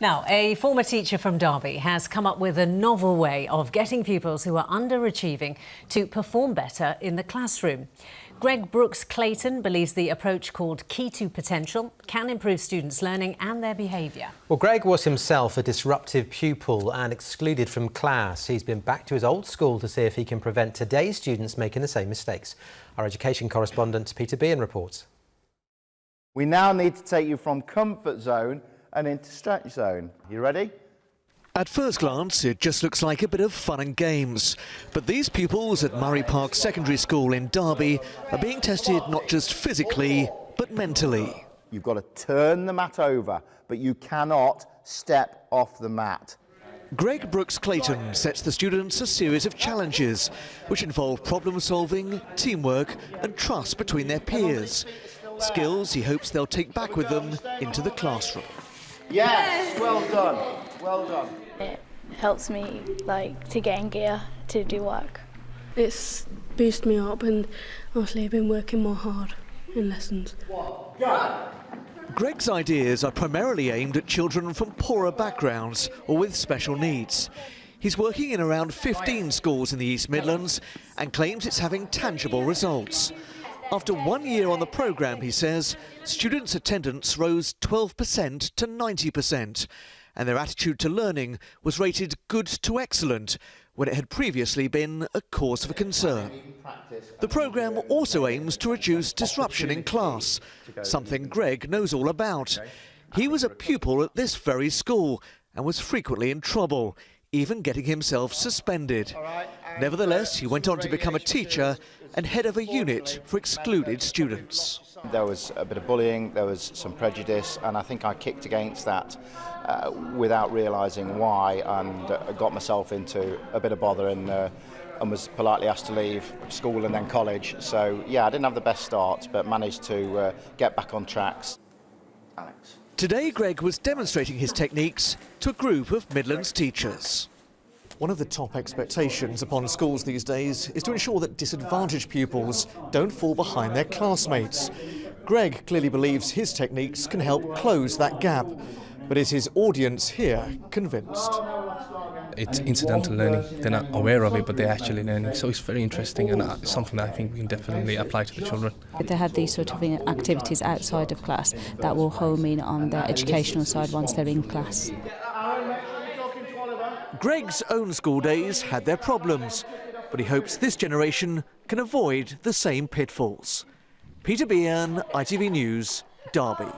Now, a former teacher from Derby has come up with a novel way of getting pupils who are underachieving to perform better in the classroom. Greg Brooks-Clayton believes the approach called Key to Potential can improve students' learning and their behaviour. Well, Greg was himself a disruptive pupil and excluded from class. He's been back to his old school to see if he can prevent today's students making the same mistakes. Our education correspondent Peter Bean reports. We now need to take you from comfort zone and into stretch zone. You ready? At first glance, it just looks like a bit of fun and games. But these pupils at Murray Park Secondary School in Derby are being tested not just physically, but mentally. You've got to turn the mat over, but you cannot step off the mat. Greg Brooks-Clayton sets the students a series of challenges, which involve problem-solving, teamwork and trust between their peers. Skills he hopes they'll take back with them into the classroom. Yes, well done, well done. It helps me to get in gear to do work. It's boosted me up, and obviously I've been working more hard in lessons. Go! Greg's ideas are primarily aimed at children from poorer backgrounds or with special needs. He's working in around 15 schools in the East Midlands and claims it's having tangible results. After 1 year on the programme, he says, students' attendance rose 12% to 90%, and their attitude to learning was rated good to excellent, when it had previously been a cause for concern. The programme also aims to reduce disruption in class, something Greg knows all about. He was a pupil at this very school and was frequently in trouble, even getting himself suspended. Nevertheless, he went on to become a teacher and head of a unit for excluded students. There was a bit of bullying, there was some prejudice, and I think I kicked against that without realising why, and got myself into a bit of bother and was politely asked to leave school and then college. So yeah, I didn't have the best start, but managed to get back on tracks. Alex. Today, Greg was demonstrating his techniques to a group of Midlands teachers. One of the top expectations upon schools these days is to ensure that disadvantaged pupils don't fall behind their classmates. Greg clearly believes his techniques can help close that gap, but is his audience here convinced? It's incidental learning. They're not aware of it, but they're actually learning. So it's very interesting, and it's something that I think we can definitely apply to the children. They have these sort of activities outside of class that will home in on their educational side once they're in class. Greg's own school days had their problems, but he hopes this generation can avoid the same pitfalls. Peter Bean, ITV News, Derby.